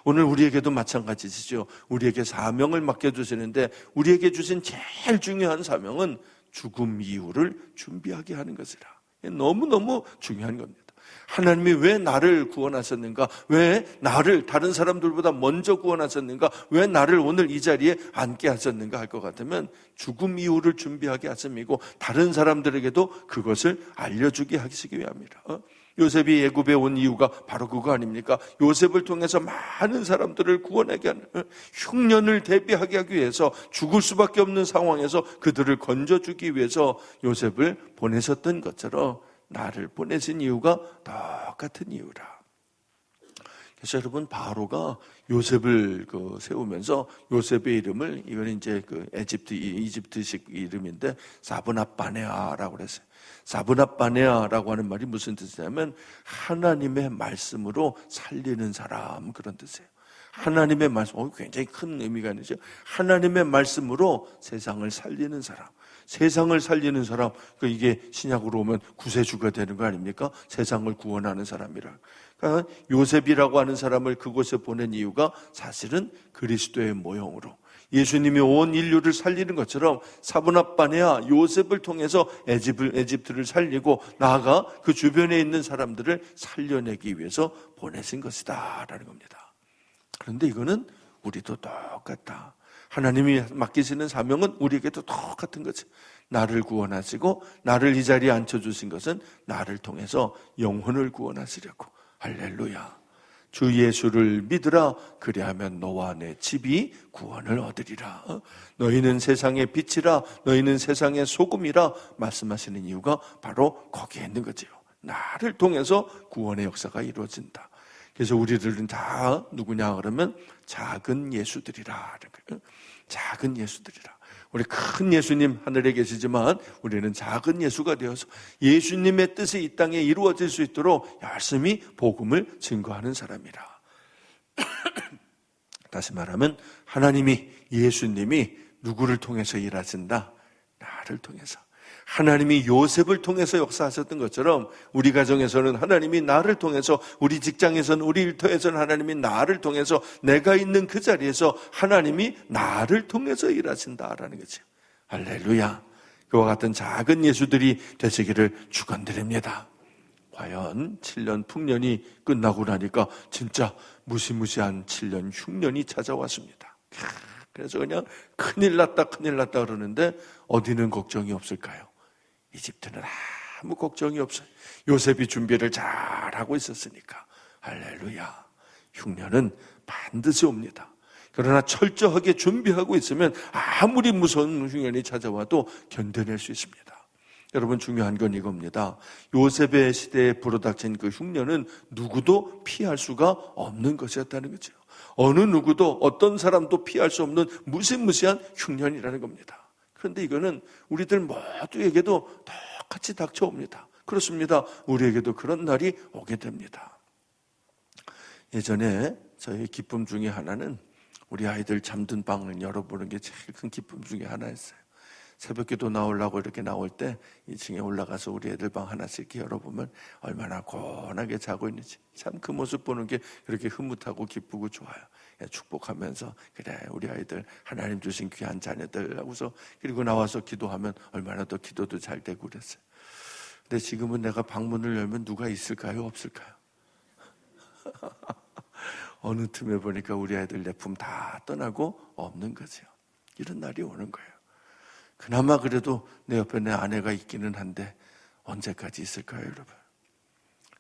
오늘 우리에게도 마찬가지죠. 우리에게 사명을 맡겨주시는데, 우리에게 주신 제일 중요한 사명은 죽음 이후를 준비하게 하는 것이라. 너무너무 중요한 겁니다. 하나님이 왜 나를 구원하셨는가? 왜 나를 다른 사람들보다 먼저 구원하셨는가? 왜 나를 오늘 이 자리에 앉게 하셨는가 할 것 같으면, 죽음 이후를 준비하게 하심이고, 다른 사람들에게도 그것을 알려주게 하시기 위함이라. 요셉이 애굽에 온 이유가 바로 그거 아닙니까? 요셉을 통해서 많은 사람들을 구원하게 하는, 흉년을 대비하게 하기 위해서, 죽을 수밖에 없는 상황에서 그들을 건져주기 위해서 요셉을 보내셨던 것처럼 나를 보내신 이유가 똑같은 이유라. 그래서 여러분, 바로가 요셉을 세우면서 요셉의 이름을, 이건 이제 이집트식 이름인데 사브낫바네아라고 그랬어요. 사브낫바네아라고 하는 말이 무슨 뜻이냐면, 하나님의 말씀으로 살리는 사람, 그런 뜻이에요. 하나님의 말씀, 굉장히 큰 의미가 있죠. 하나님의 말씀으로 세상을 살리는 사람. 세상을 살리는 사람, 이게 신약으로 오면 구세주가 되는 거 아닙니까? 세상을 구원하는 사람이라. 그러니까 요셉이라고 하는 사람을 그곳에 보낸 이유가 사실은 그리스도의 모형으로, 예수님이 온 인류를 살리는 것처럼 사브낫바네아 요셉을 통해서 에집트를 살리고, 나아가 그 주변에 있는 사람들을 살려내기 위해서 보내신 것이다 라는 겁니다. 그런데 이거는 우리도 똑같다. 하나님이 맡기시는 사명은 우리에게도 똑같은 거지. 나를 구원하시고 나를 이 자리에 앉혀주신 것은 나를 통해서 영혼을 구원하시려고. 할렐루야. 주 예수를 믿으라. 그리하면 너와 내 집이 구원을 얻으리라. 너희는 세상의 빛이라. 너희는 세상의 소금이라 말씀하시는 이유가 바로 거기에 있는 거지요. 나를 통해서 구원의 역사가 이루어진다. 그래서 우리들은 다 누구냐 그러면 작은 예수들이라. 작은 예수들이라. 우리 큰 예수님 하늘에 계시지만 우리는 작은 예수가 되어서 예수님의 뜻이 이 땅에 이루어질 수 있도록 열심히 복음을 증거하는 사람이라. 다시 말하면 하나님이, 예수님이 누구를 통해서 일하신다? 나를 통해서. 하나님이 요셉을 통해서 역사하셨던 것처럼 우리 가정에서는 하나님이 나를 통해서, 우리 직장에서는, 우리 일터에서는 하나님이 나를 통해서, 내가 있는 그 자리에서 하나님이 나를 통해서 일하신다라는 거죠. 할렐루야. 그와 같은 작은 예수들이 되시기를 축원드립니다. 과연 7년 풍년이 끝나고 나니까 진짜 무시무시한 7년 흉년이 찾아왔습니다. 그래서 그냥 큰일 났다 그러는데 어디는 걱정이 없을까요? 이집트는 아무 걱정이 없어요. 요셉이 준비를 잘하고 있었으니까. 할렐루야. 흉년은 반드시 옵니다. 그러나 철저하게 준비하고 있으면 아무리 무서운 흉년이 찾아와도 견뎌낼 수 있습니다. 여러분, 중요한 건 이겁니다. 요셉의 시대에 불어닥친 그 흉년은 누구도 피할 수가 없는 것이었다는 거죠. 어느 누구도, 어떤 사람도 피할 수 없는 무시무시한 흉년이라는 겁니다. 그런데 이거는 우리들 모두에게도 똑같이 닥쳐옵니다. 그렇습니다. 우리에게도 그런 날이 오게 됩니다. 예전에 저희 기쁨 중에 하나는 우리 아이들 잠든 방을 열어보는 게 제일 큰 기쁨 중에 하나였어요. 새벽기도 나오려고 이렇게 나올 때 2층에 올라가서 우리 애들 방 하나씩 이렇게 열어보면 얼마나 고운하게 자고 있는지, 참 그 모습 보는 게 그렇게 흐뭇하고 기쁘고 좋아요. 축복하면서 그래, 우리 아이들 하나님 주신 귀한 자녀들 하고서, 그리고 나와서 기도하면 얼마나 더 기도도 잘 되고 그랬어요. 근데 지금은 내가 방문을 열면 누가 있을까요? 없을까요? 어느 틈에 보니까 우리 아이들 내품 다 떠나고 없는 거죠. 이런 날이 오는 거예요. 그나마 그래도 내 옆에 내 아내가 있기는 한데 언제까지 있을까요, 여러분?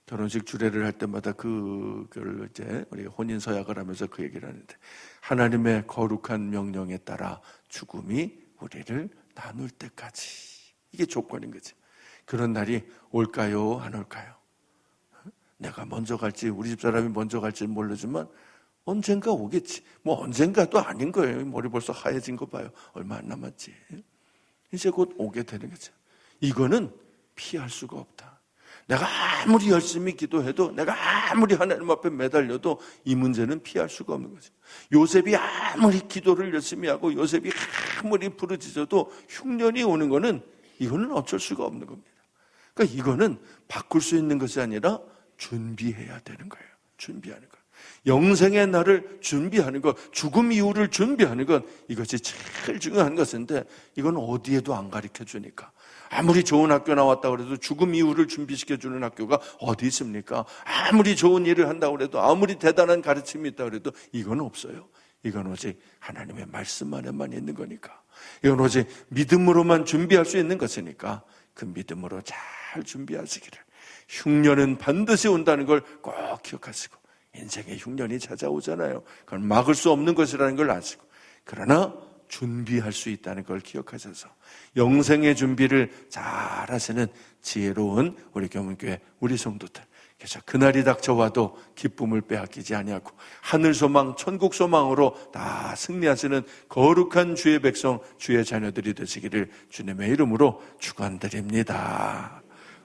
결혼식 주례를 할 때마다 그걸 이제 우리 혼인 서약을 하면서 그 얘기를 하는데, 하나님의 거룩한 명령에 따라 죽음이 우리를 나눌 때까지, 이게 조건인 거지. 그런 날이 올까요, 안 올까요? 내가 먼저 갈지 우리 집 사람이 먼저 갈지 모르지만 언젠가 오겠지. 뭐 언젠가도 아닌 거예요. 머리 벌써 하얘진 거 봐요. 얼마 안 남았지. 이제 곧 오게 되는 거죠. 이거는 피할 수가 없다. 내가 아무리 열심히 기도해도, 내가 아무리 하나님 앞에 매달려도 이 문제는 피할 수가 없는 거죠. 요셉이 아무리 기도를 열심히 하고 요셉이 아무리 부르짖어도 흉년이 오는 거는, 이거는 어쩔 수가 없는 겁니다. 그러니까 이거는 바꿀 수 있는 것이 아니라 준비해야 되는 거예요. 준비하는 것. 영생의 날을 준비하는 것, 죽음 이후를 준비하는 것, 이것이 제일 중요한 것인데, 이건 어디에도 안 가르쳐 주니까. 아무리 좋은 학교 나왔다고 해도 죽음 이후를 준비시켜주는 학교가 어디 있습니까? 아무리 좋은 일을 한다고 해도, 아무리 대단한 가르침이 있다고 해도 이건 없어요. 이건 오직 하나님의 말씀 안에만 있는 거니까. 이건 오직 믿음으로만 준비할 수 있는 것이니까 그 믿음으로 잘 준비하시기를. 흉년은 반드시 온다는 걸 꼭 기억하시고, 인생의 흉년이 찾아오잖아요. 그건 막을 수 없는 것이라는 걸 아시고, 그러나 준비할 수 있다는 걸 기억하셔서 영생의 준비를 잘 하시는 지혜로운 우리 교문교회 우리 성도들, 그래서 그날이 닥쳐와도 기쁨을 빼앗기지 아니하고 하늘 소망, 천국 소망으로 다 승리하시는 거룩한 주의 백성, 주의 자녀들이 되시기를 주님의 이름으로 축원드립니다.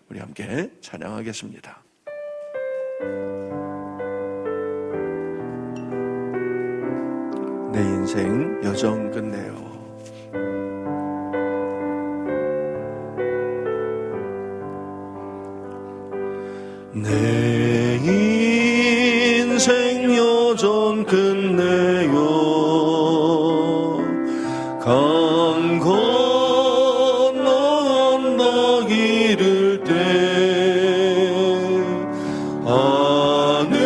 우리 함께 찬양하겠습니다. 내 인생 여정 끝내요. 내 인생 여정 끝내요. 강 건너 언덕 이를 때 하늘문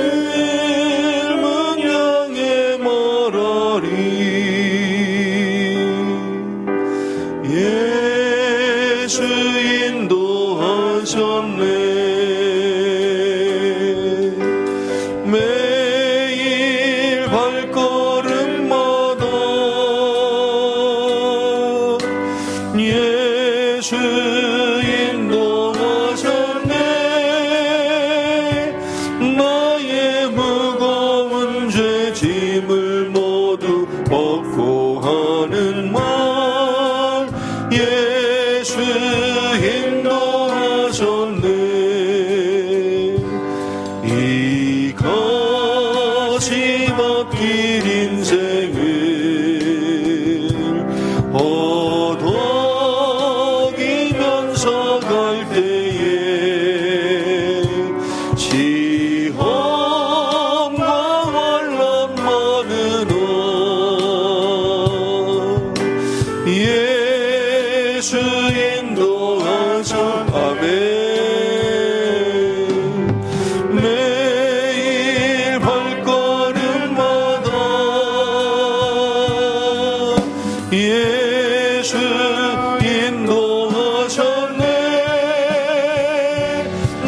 향해 멀어리. 예수 인도하셨네. 매일 발걸음마다 예수 인도하셨네. 나의 무거운 죄 짐을 모두 벗고 하는 말, 예수 인도하셨네. 이것이 맡길 인생을 허덕이면서 갈 때에 시험과 환난 많으나 예수 인도하셔. 아멘. 매일 발걸음마다 예수 인도하셨네.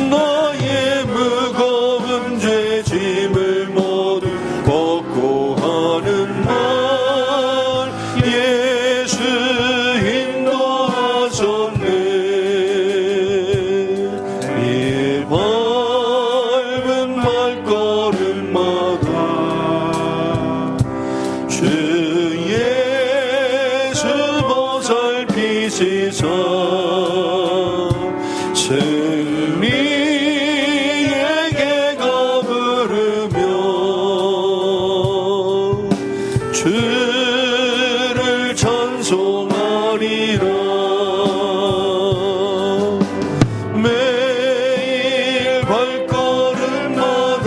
너의 무거운 죄 짐을 모두 벗고 하는 말, 예수 인도하셨네. 주를 찬송하리라. 매일 발걸음마다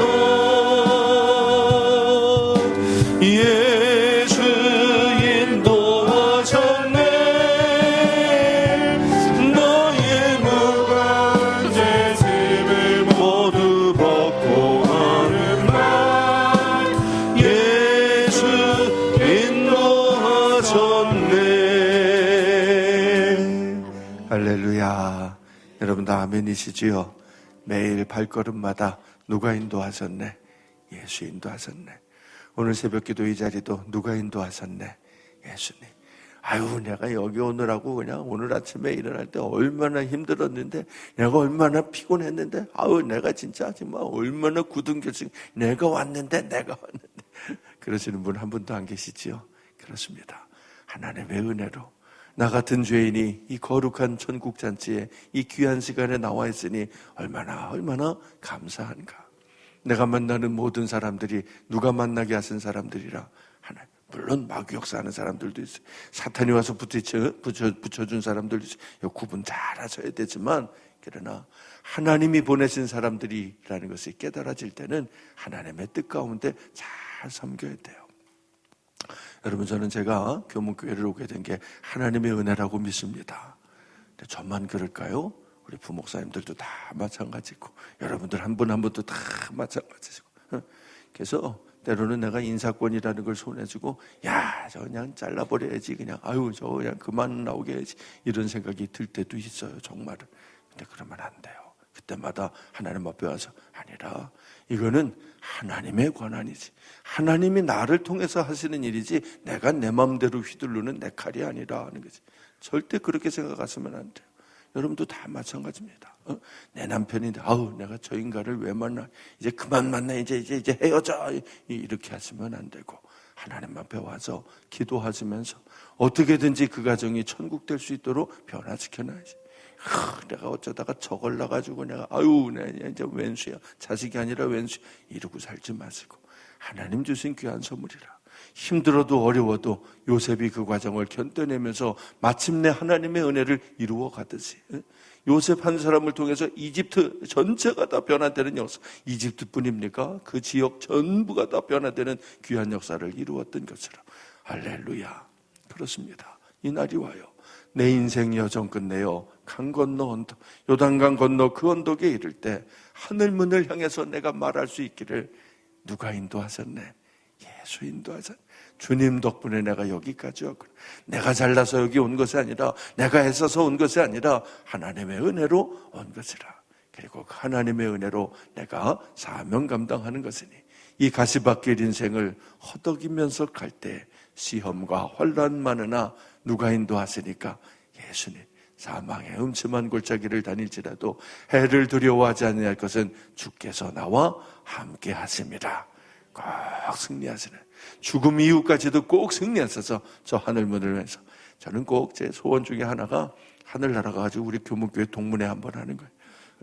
예수 인도하셨네. 너의 무거운 죄짐을 모두 벗고 하는 말 예수 인도하셨네. 할렐루야. 여러분 다 아멘이시지요? 매일 발걸음마다 누가 인도하셨네? 예수 인도하셨네. 오늘 새벽기도 이 자리도 누가 인도하셨네? 예수님. 아유, 내가 여기 오느라고 그냥 오늘 아침에 일어날 때 얼마나 힘들었는데, 내가 얼마나 피곤했는데, 아유, 내가 진짜 정말 얼마나 굳은 결심, 내가 왔는데. 그러시는 분 한 분도 안 계시지요? 그렇습니다. 하나님의 은혜로 나 같은 죄인이 이 거룩한 천국잔치에 이 귀한 시간에 나와 있으니 얼마나 감사한가. 내가 만나는 모든 사람들이 누가 만나게 하신 사람들이라. 하나님, 물론 마귀 역사하는 사람들도 있어요. 사탄이 와서 붙여준 사람들도 있어요. 이거 구분 잘 하셔야 되지만, 그러나 하나님이 보내신 사람들이라는 것이 깨달아질 때는 하나님의 뜻 가운데 잘 섬겨야 돼요. 여러분, 저는 제가 교문교회를 오게 된 게 하나님의 은혜라고 믿습니다. 근데 저만 그럴까요? 우리 부목사님들도 다 마찬가지고, 여러분들 한 분 한 분도 다 마찬가지고. 그래서 때로는 내가 인사권이라는 걸 손에 쥐고, 야, 저 그냥 잘라버려야지, 그냥, 아유, 저 그냥 그만 나오게 해야지, 이런 생각이 들 때도 있어요, 정말은. 근데 그러면 안 돼요. 그때마다 하나님 앞에 와서, 아니라 이거는 하나님의 권한이지, 하나님이 나를 통해서 하시는 일이지, 내가 내 마음대로 휘두르는 내 칼이 아니라 하는 거지. 절대 그렇게 생각하시면 안 돼요. 여러분도 다 마찬가지입니다. 내 남편인데, 아우, 내가 저 인간을 왜 만나? 이제 그만 만나, 이제 헤어져. 이렇게 하시면 안 되고, 하나님 앞에 와서 기도하시면서 어떻게든지 그 가정이 천국 될 수 있도록 변화시켜놔야지. 내가 어쩌다가 저걸 나가지고 내가, 아유, 내가 이제 왼수야. 자식이 아니라 왼수. 이러고 살지 마시고, 하나님 주신 귀한 선물이라. 힘들어도 어려워도 요셉이 그 과정을 견뎌내면서 마침내 하나님의 은혜를 이루어 가듯이, 요셉 한 사람을 통해서 이집트 전체가 다 변화되는 역사, 이집트뿐입니까? 그 지역 전부가 다 변화되는 귀한 역사를 이루었던 것처럼. 할렐루야. 그렇습니다. 이 날이 와요. 내 인생 여정 끝내요. 강 건너 언덕, 요단강 건너 그 언덕에 이를 때 하늘문을 향해서 내가 말할 수 있기를, 누가 인도하셨네? 예수 인도하셨네. 주님 덕분에 내가 여기까지 왔구나. 내가 잘나서 여기 온 것이 아니라, 내가 애써서 온 것이 아니라 하나님의 은혜로 온 것이라. 그리고 그 하나님의 은혜로 내가 사명 감당하는 것이니, 이 가시밭길 인생을 허덕이면서 갈 때 시험과 환난 많으나 누가 인도하시니까? 예수님. 사망의 음침한 골짜기를 다닐지라도 해를 두려워하지 아니할 것은 주께서 나와 함께 하십니다. 꼭 승리하시는, 죽음 이후까지도 꼭 승리하셔서 저 하늘문을 위해서, 저는 꼭 제 소원 중에 하나가 하늘나라 가가지고 우리 교문교회 동문회 한번 하는 거예요.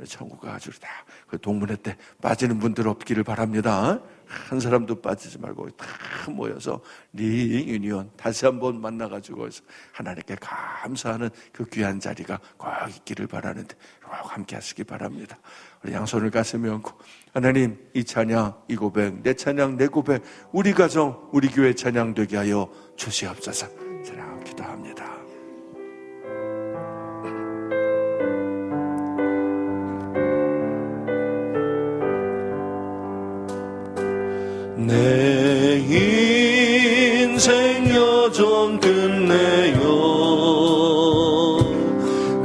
천국 가가지고 다 그 동문회 때 빠지는 분들 없기를 바랍니다. 한 사람도 빠지지 말고 다 모여서 리유니온 다시 한번 만나가지고 하나님께 감사하는 그 귀한 자리가 꼭 있기를 바라는데, 꼭 함께 하시기 바랍니다. 우리 양손을 가슴에 얹고, 하나님, 이 찬양, 이 고백, 내 찬양, 내 고백, 우리 가정, 우리 교회 찬양 되게 하여 주시옵소서. 찬양 기도합니다. 내 인생 여정 끝내요.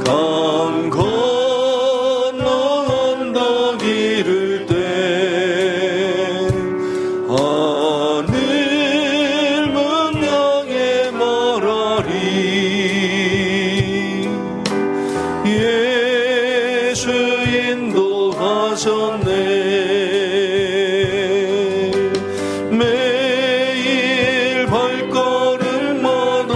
강 건너 언덕 이를 때 하늘문 향해 말하리. 예수 인도하셨네. 매일 발걸음마다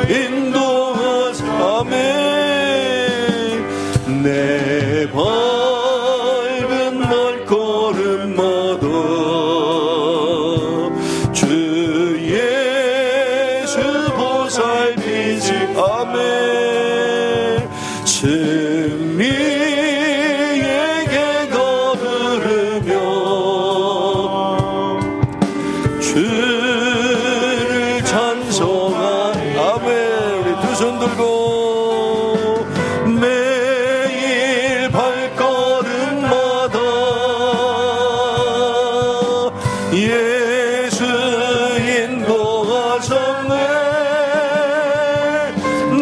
인도하사 아멘. 내 밝은 발걸음마다 주 예수 보살피시 아멘. 승리의 길 걸으며 주를 찬송한 아멘. 우리 두 손 들고 매일 발걸음마다 예수 인도하셨네.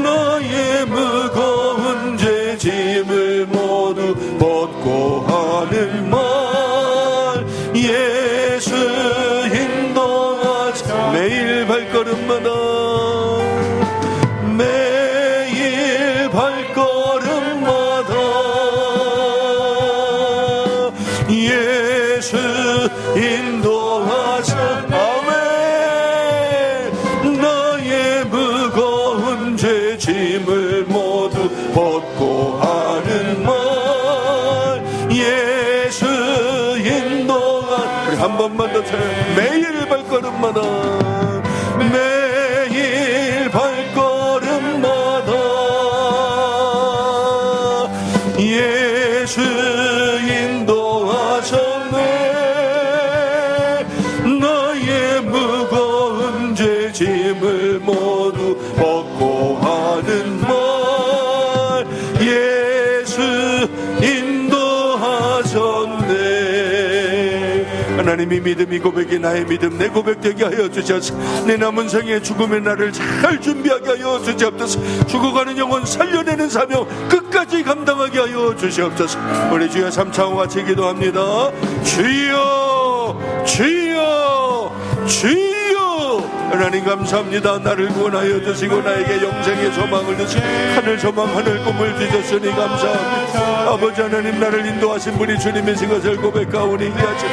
나의 무거운 죄짐을 모두 벗고 하는 말 예수 인도하셨네. 매일 발걸음마다 매일 발걸음마다 예수 인도하사 아멘. 나의 무거운 죄짐을 모두 벗고 하는 말 예수 인도하. 우리 한 번만 더 쳐요. 매일 발걸음마다 매일 발걸음마다 예수 인도하셨네. 나의 무거운 죄짐을 모두 벗고 하는 말 예수 인도하셨네. 하나님이 믿음이 고백이 나의 믿음 내 고백되게 하여 주셔서 내 남은 생에 죽음의 날을 잘 준비하게 하여 주시옵소서. 죽어가는 영혼 살려내는 사명 끝까지 감당하게 하여 주시옵소서. 우리 주여 삼창과 같이 기도합니다. 주여 주여 주여. 하나님 감사합니다. 나를 구원하여 주시고 나에게 영생의 소망을 주시고 하늘 소망 하늘 꿈을 주셨으니 감사합니다. 아버지 하나님 나를 인도하신 분이 주님이신 것을 고백하오니 이하시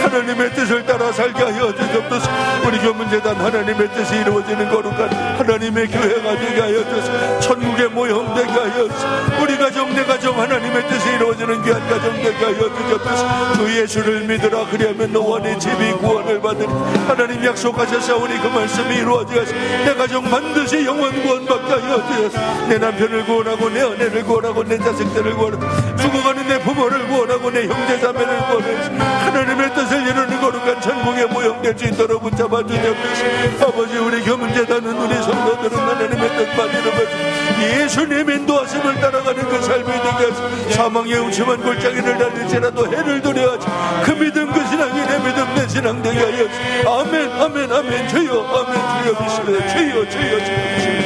하나님의 뜻을 따라 살게 하여 주옵소서. 우리 교문재단 하나님의 뜻이 이루어지는 거룩한 하나님의 교회가 되게 하여 주옵소서. 천국의 모형 되게 하여 주옵소서. 우리 가정 내 가정 하나님의 뜻이 이루어지는 귀한 가정 되게 하여 주옵소서. 주 예수를 믿으라 그리하면 너와 네 집이 구원을 받으리. 하나님 약속하셨사오니 그 말씀이 이루어지겠소. 내 가정 반드시 영원 구원받게 하여 주옵소서. 내 남편을 구원하고 내 아내를 구원하고 내 자식들을 구원하고 죽어가는 내 부모를 구원하고 내 형제자매를 구원하고 하나님의 뜻을 이루는 거룩한 천국에 모형될 수 있도록 붙잡아 주옵소서. 아버지 우리 교문재단은 우리 성도들은 하나님의 뜻만 이루어서 예수님의 인도하심을 따라가는 그 삶이 되게 하소서. 사망의 음침한 골짜기를 달릴지라도 해를 두려워하지 그 믿음 그 신앙이 내 믿음 내 신앙 되게 하여 주옵소서. 아멘 아멘 아멘. 주여 아멘. 주여 믿습니다. 주여 주여 주여.